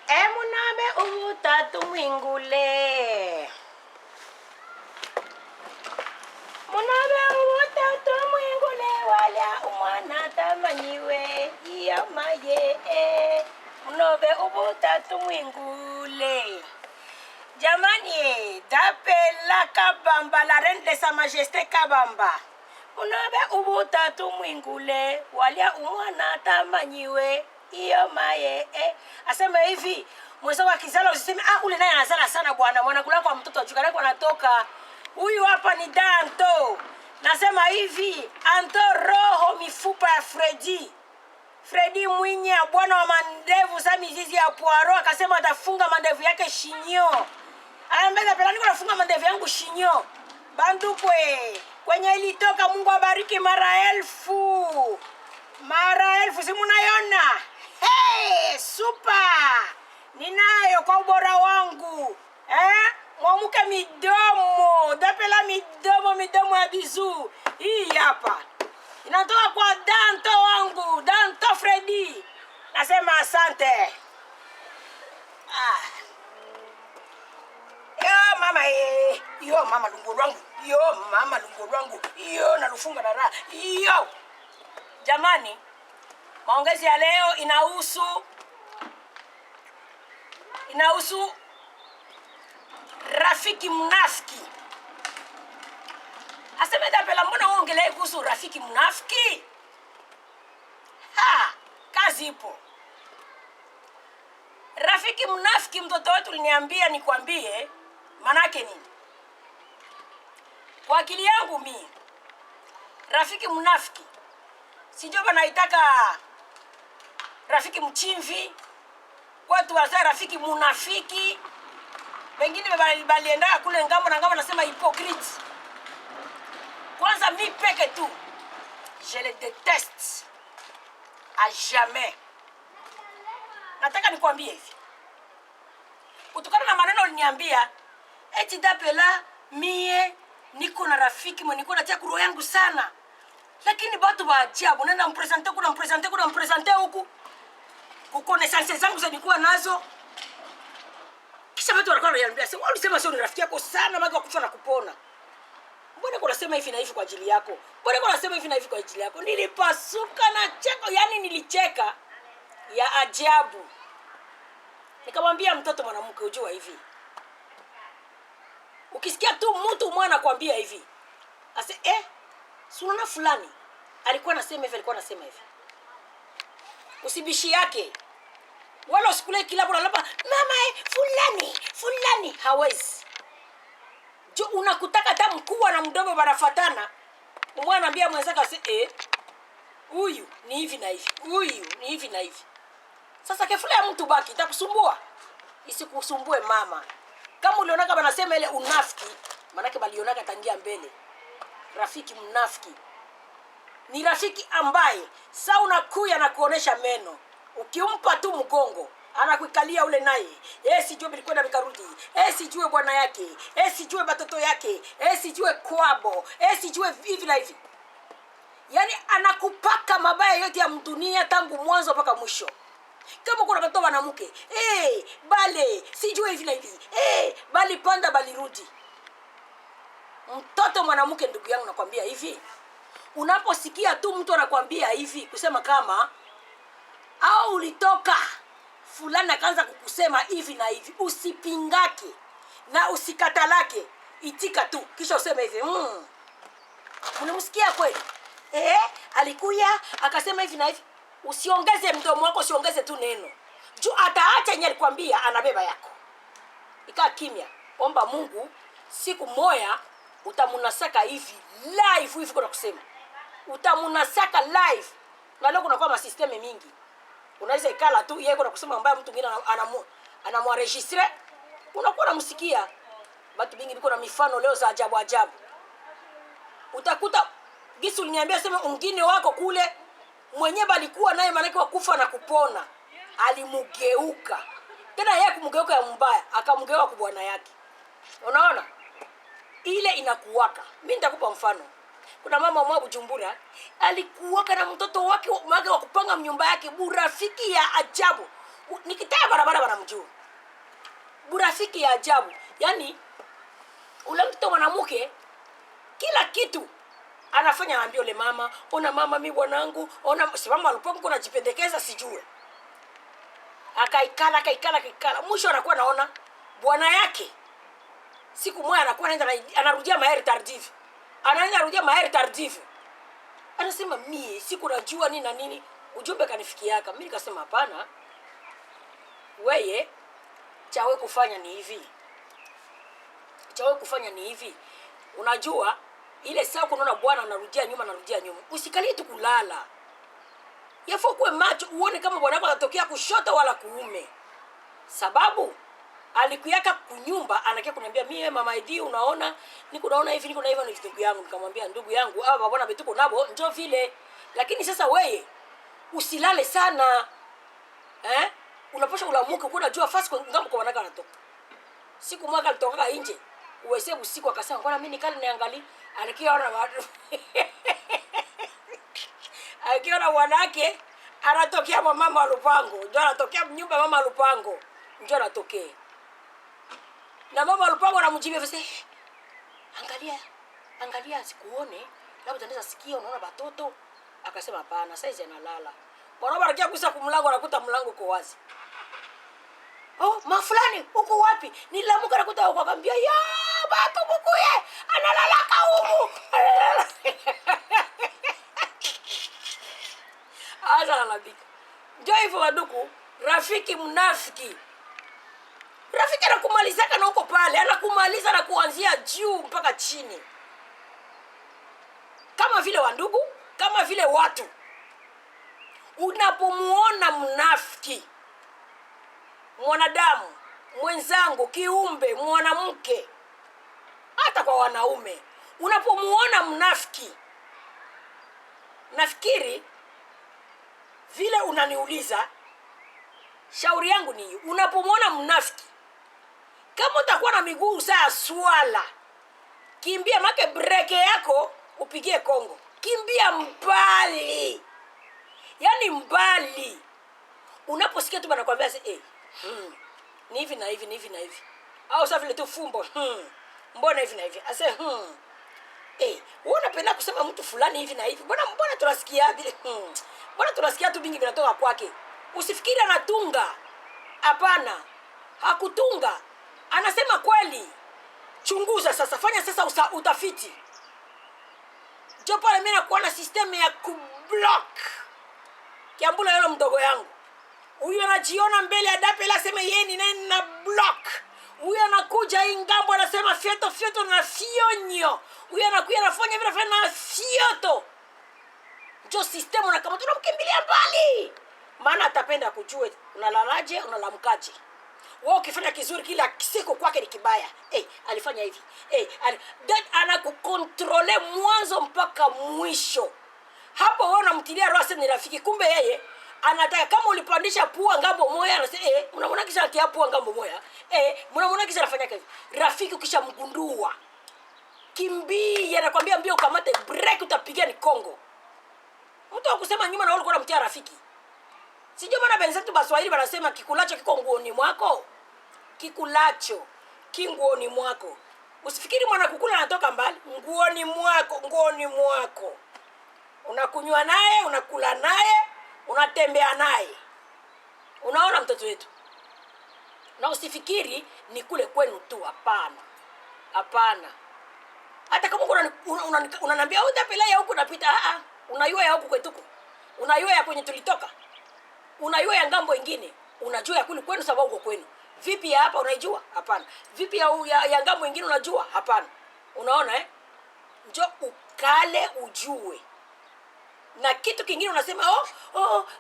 Emunabe ubutatu mwingule. Munabe ubutatu mwingule walya umwana tamanyiwe iyo maye. Munabe ubutatu mwingule. Jamani, dapela Kabamba, la reine de sa majesté Kabamba. Munabe ubutatu mwingule walya umwana tamanyiwe iyo maye. Asema hivi, mwenzao akizala usiseme ule naye anazala sana bwana, mwanakula kwa mtoto ajukana kwa natoka. Huyu hapa ni Danto. Nasema hivi, Anto roho mifupa ya Freddy Mwinya, bwana wa mandevu za mizizi ya poaro, akasema atafunga mandevu yake shinyo. Anambeza pela niko nafunga mandevu yangu shinyo. Bandu kwenye ilitoka, Mungu abariki mara elfu. Mara elfu, si munayona? Hey, super! Ninayo kwa ubora wangu. Mwamuke midomo. Dapela midomo ya bizu. Hii hapa. Inatoka kwa Danto wangu. Danto Freddy. Nasema asante. Yo mama lungu wangu. Yo mama lungu wangu. Yo nalufunga na raha. Yo. Jamani, maongezi ya leo inahusu rafiki mnafiki. Aseme dapela mbona uongelee kuhusu rafiki mnafiki? Kazi ipo. Rafiki mnafiki, mtoto wetu liniambia nikwambie manake nini. Kwa akili yangu mimi, rafiki mnafiki sijua naitaka rafiki mchimvi, watu wazaa rafiki munafiki. Wengine balienda kule ngambo na ngambo nasema hypocrite. Kwanza mimi peke tu, je le déteste à jamais. Nataka nikwambie hivi, kutokana na maneno uliniambia eti dapela mie niko na rafiki mwenye niko natia roho yangu sana. Lakini watu wa ajabu, nenda mpresente huku. Kukonesance zangu zilikuwa nazo. Kisha watu walikuwa wananiambia, "Sasa ulisema sio ni rafiki yako sana, maana kufa na kupona. Mbona unasema hivi na hivi kwa ajili yako? Mbona unasema hivi na hivi kwa ajili yako?" Nilipasuka na cheko, yani nilicheka ya ajabu. Nikamwambia mtoto mwanamke, ujua hivi, ukisikia tu mtu mwana kwambia hivi, ase sunana fulani alikuwa anasema hivi, usibishi yake wala usikule kila bora lapa mama fulani hawezi. Jo unakutaka hata mkubwa na mdogo barafatana, umwana anambia mwenzake ase huyu ni hivi na hivi, huyu ni hivi na hivi. Sasa kefula ya mtu baki itakusumbua, isikusumbue mama. Kama ulionaka banasema ile unafiki, manake balionaka tangia mbele. Rafiki mnafiki ni rafiki ambaye saa unakuya na kuonesha meno, ukimpa tu mgongo anakuikalia ule naye. Sijue bilikwenda bikarudi. Sijue bwana yake. Sijue batoto yake. Sijue kwabo. Sijue hivi na hivi. Yani anakupaka mabaya yote ya mdunia tangu mwanzo mpaka mwisho. Kama kuna batoto wanamke, bale sijue hivi na hivi. Bali panda bali rudi. Mtoto mwanamke, ndugu yangu, nakwambia hivi, unaposikia tu mtu anakuambia hivi, kusema kama au ulitoka fulani akaanza kukusema hivi na hivi, usipingake na usikatalake, itika tu kisha useme hivi, unamsikia kweli? Alikuya akasema hivi na hivi. Usiongeze mdomo wako, usiongeze tu neno. Juu ataacha yenye alikwambia, anabeba yako. Ikaa kimya. Omba Mungu siku moja utamunasaka hivi live hivi kuna kusema. Utamunasaka live. Na leo kuna kwa masysteme mingi. Unaweza ikala tu yeye kuna kusema mbaya, mtu mwingine anamwaregistre. Unakuwa unamsikia. Watu bingi biko na mifano leo za ajabu. Utakuta gisi uliniambia sema ungine wako kule mwenye balikuwa naye manake wa kufa na kupona, alimugeuka. Tena yeye kumgeuka ya mbaya, akamgeuka kwa bwana yake. Unaona? Ile inakuwaka. Mimi nitakupa mfano. Kuna mama mwa Bujumbura alikuwa na mtoto wake wa kupanga nyumba yake, burafiki ya ajabu. Nikitaa barabara wanamjua. Burafiki ya ajabu. Yaani ule mtoto mwanamke kila kitu anafanya, anambia yule mama, ona mama mimi bwanangu, ona si mama alipokuwa kuna jipendekeza sijue. Akaikala mwisho anakuwa naona bwana yake siku moja anakuwa anarudia maheri tardive. Anarudia maheri tardive. Anasema mimi siku najua nini na nini, ujumbe kanifikiaka. Mimi nikasema hapana. Wewe chawe kufanya ni hivi. Unajua ile saa kunaona bwana anarudia nyuma. Usikalie tu kulala. Yafaa kuwe macho uone kama bwana wako anatokea kushoto wala kuume. Sababu alikuyaka kunyumba anakia kuniambia mimi mama Idi unaona naona hivi niko na hivyo ni ndugu yangu. Nikamwambia ndugu yangu hapa bwana betuko nabo njoo vile. Lakini sasa wewe usilale sana. Unapaswa ulamuke kuna jua fast kwa ngambo kwa wanaka anatoka. Siku mwaka alitoka nje. Uweze usiku akasema bwana mimi nikali niangalie anakiona watu. Akiona wanawake anatokea mama Lupango, ndio anatokea nyumba mama Lupango, ndio anatokea. Na mama Lupango anamjibia vile, angalia sikuone, labda unaweza sikia unaona watoto. Akasema hapana, sasa analala. Bwana barakia kusa kumlango anakuta mlango uko wazi. Oh, mafulani uko wapi? Nilamuka nakuta uko, akamwambia ya batu bukuye analala kaumu. Aza analabika. Ndio hivyo waduku, rafiki mnafiki. Rafiki anakumalizaka na uko pale, anakumaliza na kuanzia juu mpaka chini. Kama vile wandugu, kama vile watu. Unapomuona mnafiki, mwanadamu, mwenzangu, kiumbe, mwanamke, hata kwa wanaume, unapomuona mnafiki, nafikiri vile unaniuliza, shauri yangu ni unapomuona mnafiki, kama utakuwa na miguu saa swala, kimbia make breke yako upigie Kongo. Kimbia mbali. Yaani mbali. Unaposikia tu banakwambia ni hivi na hivi. Au sasa vile tu fumbo. Mbona hivi na hivi? Ase wewe unapenda kusema mtu fulani hivi na hivi. Mbona tunasikia mbona tunasikia tu bingi vinatoka kwake. Usifikiri anatunga. Hapana. Hakutunga. Anasema kweli. Chunguza sasa, fanya sasa utafiti. Jopo la mimi nakuwa na system ya kublock. Kiambula yule mdogo yangu. Huyu anajiona mbele ya dape la sema yeye ni nani na block. Huyu anakuja ingambo anasema fioto na fionyo. Huyu anakuja anafanya vile na fioto. Jo system na kama tunamkimbilia mbali. Maana atapenda kujue unalalaje, unalamkaje. Wewe ukifanya kizuri kila siku kwake ni kibaya. Alifanya hivi. Anakukontrole mwanzo mpaka mwisho. Hapo wewe unamtilia roho ni rafiki, kumbe yeye anataka kama ulipandisha pua ngambo moja anasema unamwona kisha atia pua ngambo moja. Unamwona kisha anafanya kazi. Rafiki ukishamgundua, kimbia, anakuambia mbio ukamate break utapiga ni Kongo. Mtu akusema nyuma na wewe ulikuwa unamtia rafiki. Sijui maana benzetu Baswahili wanasema kikulacho kiko nguoni mwako. Kikulacho kinguoni mwako. Usifikiri mwana kukula anatoka mbali. Nguoni mwako. Unakunywa naye, unakula naye, unatembea naye. Unaona mtoto wetu? Na usifikiri ni kule kwenu tu, hapana. Hata kama unaniambia utapelea ya huku napita, unayua ya huku kwetuko. Unayua ya kwenye tulitoka. Unayua ya ngambo nyingine. Unajua ya kule kwenu sababu uko kwenu. Vipi ya hapa unaijua? Hapana. Vipi ya ngambo nyingine unajua? Hapana. Unaona Njoo ukale ujue. Na kitu kingine unasema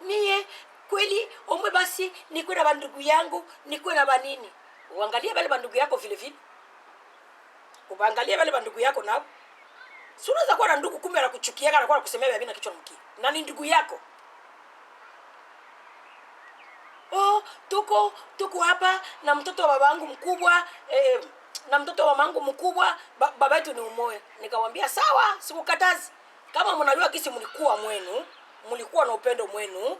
mie kweli omwe basi nikuwe na bandugu yangu, nikuwe na banini. Uangalie wale bandugu yako vile vile. Uangalie wale bandugu yako nao. Si unaweza kuwa na ndugu kumbe anakuchukia anakuwa anakusemea bibi na kichwa mkia. Na ni ndugu yako. Tuko hapa na mtoto wa babangu mkubwa na mtoto wa mamangu mkubwa baba yetu ni umoja. Nikamwambia sawa, sikukatazi. Kama mnajua kisi mlikuwa mwenu, mlikuwa na upendo mwenu,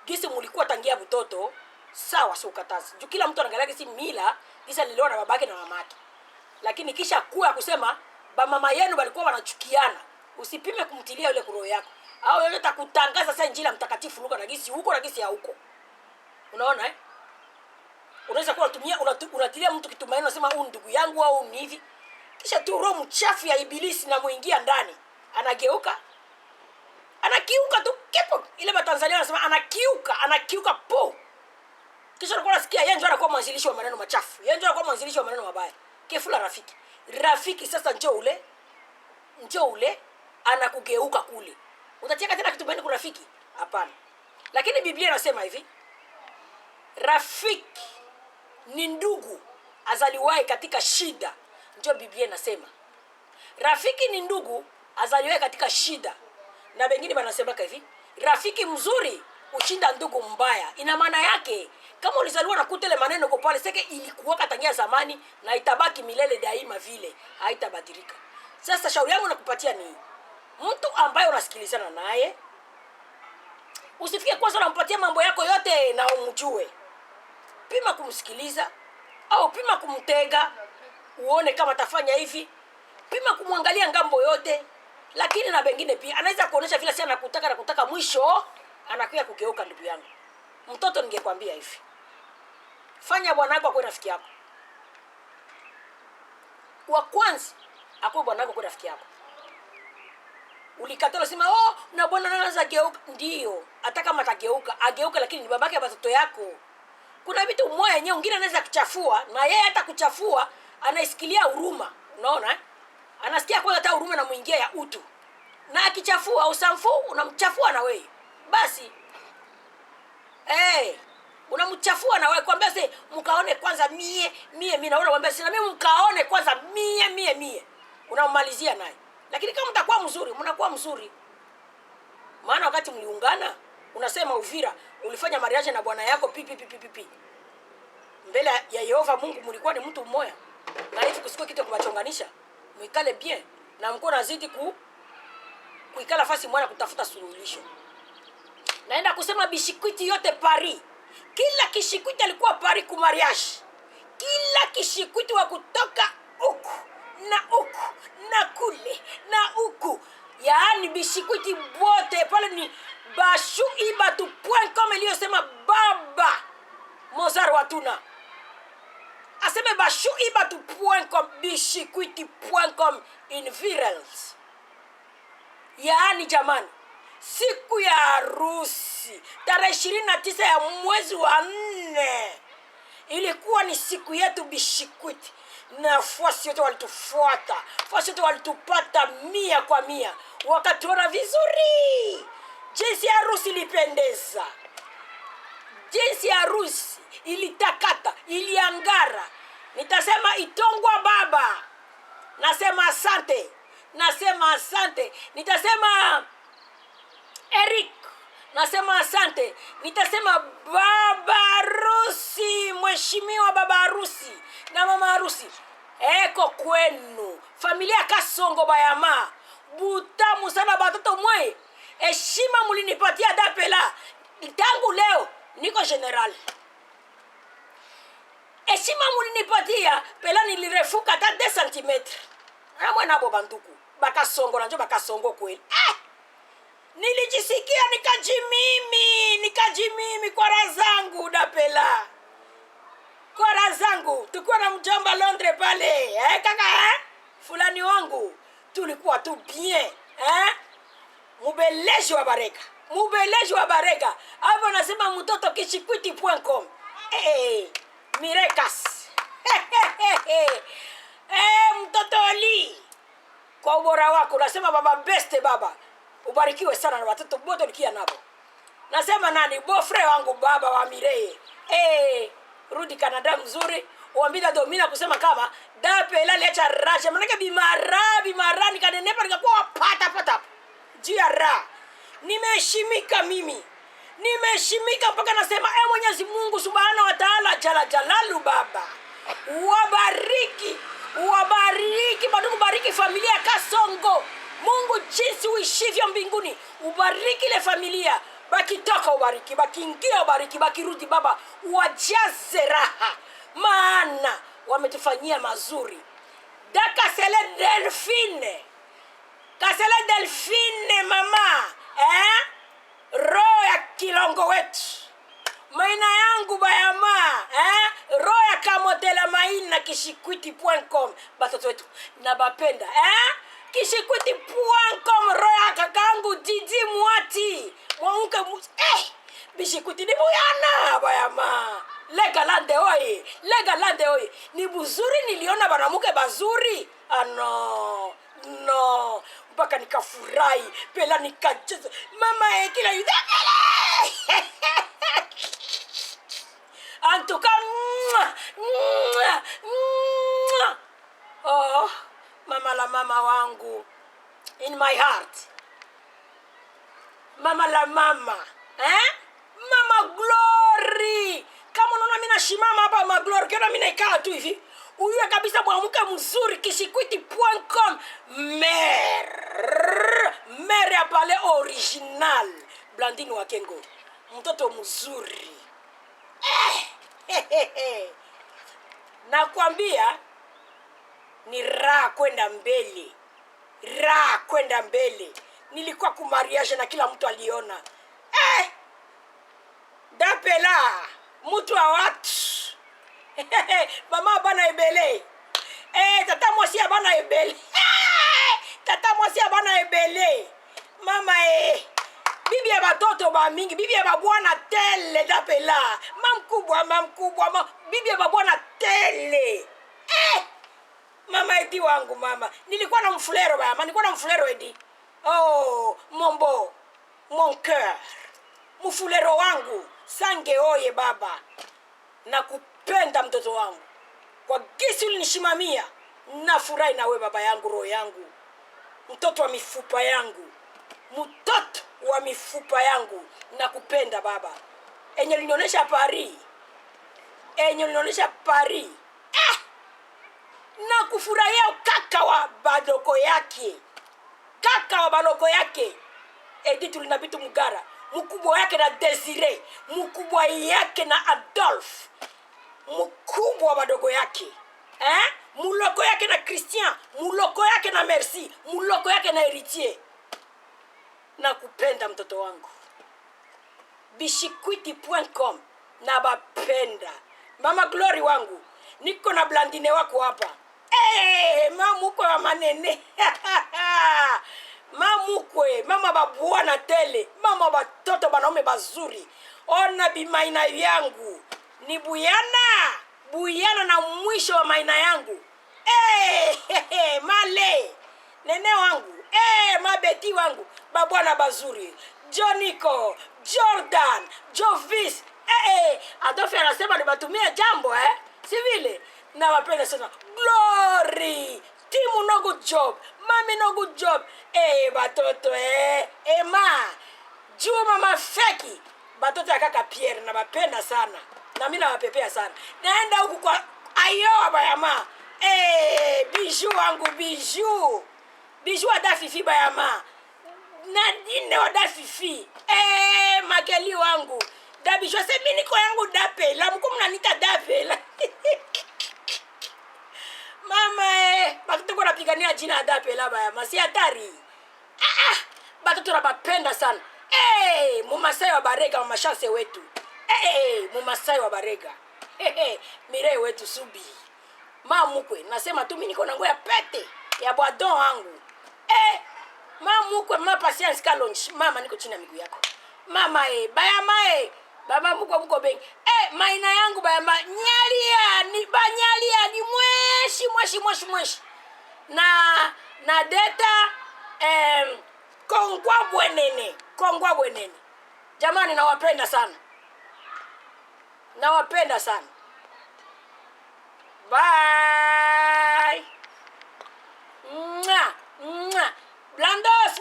kisi mlikuwa tangia mtoto, sawa, sikukatazi. Juu kila mtu anaangalia kisi mila, kisa niliona na babake na mamake. Lakini kisha kuwa kusema ba mama yenu walikuwa wanachukiana, usipime kumtilia yule roho yako. Au yeye atakutangaza sasa Injili ya Mtakatifu Luka na gisi huko na gisi ya huko. Unaona eh? Unaweza kuwa unatilia mtu kitumaini unasema huyu ndugu yangu au ni hivi. Kisha tu roho mchafu ya ibilisi na muingia ndani. Anakiuka tu kipo. Ile wa Tanzania wanasema anakiuka po. Kisha unakuwa unasikia yeye ndio anakuwa mwanzilishi wa maneno machafu. Yeye ndio anakuwa mwanzilishi wa maneno mabaya. Kefula rafiki. Rafiki sasa njoo ule anakugeuka kule. Utacheka tena kitumaini kwa rafiki? Hapana. Lakini Biblia inasema hivi, rafiki ni ndugu azaliwaye katika shida. Ndio Biblia inasema. Rafiki ni ndugu azaliwaye katika shida. Na wengine wanasema hivi, rafiki mzuri ushinda ndugu mbaya. Ina maana yake kama ulizaliwa na kutele maneno kwa pale seke ilikuwa tangia zamani na itabaki milele daima vile, haitabadilika. Sasa shauri yangu nakupatia ni mtu ambaye unasikilizana naye, usifike kwanza unampatia mambo yako yote na umjue. Pima kumsikiliza au pima kumtega uone kama atafanya hivi. Pima kumwangalia ngambo yote. Lakini na wengine pia anaweza kuonesha vile si anakutaka mwisho anakuja kugeuka. Ndugu yangu, mtoto ningekwambia hivi, fanya bwanako akuwe rafiki yako wa kwanza, akuwe bwanako akuwe rafiki yako. Ulikatala sema na bwana anaanza geuka, ndio hata kama ageuka lakini ni babake ya watoto yako. Kuna vitu mmoja yenyewe mwingine anaweza kuchafua na yeye hata kuchafua anaisikilia huruma. Unaona anasikia kwa hata huruma na muingia ya utu. Na akichafua usamfu unamchafua na wewe. Basi unamchafua na wewe, kwambia sasa mkaone kwanza mie naona kwambia sina mimi mkaone kwanza mie unamalizia naye. Lakini kama mtakuwa mzuri mnakuwa mzuri. Maana wakati mliungana unasema Uvira ulifanya mariage na bwana yako pipi mbele ya Yehova Mungu, mlikuwa ni mtu mmoja. Na hivi kusikua kitu kumachonganisha, muikale bien na mko nazidi kuikala fasi mwana kutafuta suluhisho. Naenda kusema bishikwiti yote Paris. Kila kishikwiti alikuwa Paris ku mariage. Kila kishikwiti wa kutoka huku na kule na huku. Yaani bishikwiti bote pale ni bashuibatu.com iliyosema baba Mozart Watuna. Aseme bashuibatu.com bishikwiti.com in virals. Yaani jamani, siku ya harusi tarehe 29 ya mwezi wa 4 ilikuwa ni siku yetu bishikwiti. Na fuasi yote walitufuata, fuasi yote walitupata 100%. Wakatuona vizuri. Jinsi ya harusi ilipendeza, jinsi ya harusi ilitakata, iliangara. Nitasema Itongwa baba, nasema asante. Nitasema Eric, nasema asante. Nitasema baba harusi, mheshimiwa baba harusi na mama harusi. Eko kwenu familia Kasongo Bayama, butamu sana batoto mwe. Heshima mulinipatia dapela. Tangu leo niko general. Heshima mulinipatia pela nilirefuka hata 2 cm. Na mwana abo bantuku Bakasongo na njo Bakasongo kweli. Nilijisikia nikajimimi kwa razangu dapela. Kwa razangu tukuwa na mjomba Londres pale. Kaka fulani wangu tulikuwa tu bien. Mubeleji wa barega. Hapo nasema mtoto kishikwiti.com. Mirekas. Mtoto Ali. Kwa ubora wako nasema baba beste baba. Ubarikiwe sana na watoto wote ulikia nabo. Nasema nani bofre wangu baba wa Mireye. Rudi Canada mzuri. Uambia Domina kusema kama dape ila lecha raja. Manake bimara nikanenepa nikakuwa pata. Jiara. Nimeheshimika mimi. Nimeheshimika mpaka nasema Mwenyezi Mungu Subhanahu wa Ta'ala jalalu baba. Bariki familia Kasongo. Mungu jinsi uishivyo mbinguni, ubariki ile familia. Bakitoka ubariki, bakiingia ubariki, bakirudi Baba wajaze raha, maana wametufanyia mazuri. Da Kasele Delphine mama, roho ya Kilongo wetu, maina yangu bayama, roho ya Kamotela maina Kishikwiti.com, batoto wetu na bapenda, Kishikwiti.com, roho ya kakangu Didi Mwati mwanguke Bishikwiti ni buyana bayama. Legalande oye, ni buzuri niliona banamuke bazuri. No, mpaka nikafurahi, pela nikacheza. Mama kila yuda. Antuka oh, mama la mama wangu in my heart. Mama la mama, Mama Glory. Kama unaona mimi nashimama hapa Mama Glory, kama mimi naikaa tu hivi, uiwe kabisa mwanamke mzuri. Kishikwiti.com, mere ya pale original Blandine Wakengo, mtoto mzuri. Nakwambia ni raha kwenda mbele. Nilikuwa kumariage na kila mtu aliona. Dapela mtu wa watu. Mama bana ebele. Tata mwasi bana ebele. Tata mwasi bana ebele. Mama bibi ya batoto ba mingi, bibi ya babwana tele dapela. Mamkubwa, bibi ya babwana tele. Mama edi wangu mama. Nilikuwa na mfulero bama, edi. Oh, mon cœur. Mfulero wangu, sange oye baba. Nakupenda mtoto wangu. Kwa gisi ulinishimamia, nafurahi na we baba yangu, roho yangu. Mtoto wa mifupa yangu. Nakupenda baba. Enye linionyesha Paris. Na kufurahia kaka wa baloko yake. Editu linabitu Mugara. Mkubwa yake na Desire. Mkubwa yake na Adolphe. Mkubwa badogo yake. Muloko yake na Christian. Muloko yake na Merci. Muloko yake na Héritier. Nakupenda mtoto wangu. Bishikwiti.com, na bapenda. Mama Glory wangu, niko na Blandine wako hapa. Mamukwe wa manene. Mama babuana tele. Mama batoto banaume bazuri. Ona bimaina yangu. Ni buyana na mwisho wa maina yangu. Male. Nene wangu. Mabeti wangu. Babuana bazuri. Joniko, Jordan, Jovis. Adolphe anasema nibatumia jambo si vile. Na wapenda sana. Glory. Timu no good job. Mami no good job. Batoto ma. Juma mafeki. Batoto ya kaka Pierre na wapenda sana. Na mimi nawapepea sana. Naenda huku kwa ayo bayama. Bijou wangu bijou. Bijou adafifi bayama. Nadine wadafifi. Makeli wangu. Dabijou se mimi niko yangu dapela. Mko mnanita dapela. Mama batoto kwa napigania jina dapela bayama. Si hatari. Batoto nabapenda sana. Mumasai wa Barega, mama chance wetu. Mumasai wa Barega. Mirei wetu Subi. Mamukwe, nasema tu mimi niko na ngoya pete ya bwadon wangu. Mamukwe, ma patience kalonji. Mama niko chini ya miguu yako. Mama bayama baba muko bengi. Maina yangu bayama nyalia ni banyalia ni mweshi. Na deta kongwa bwenene. Jamani nawapenda sana. Bye. Blandos.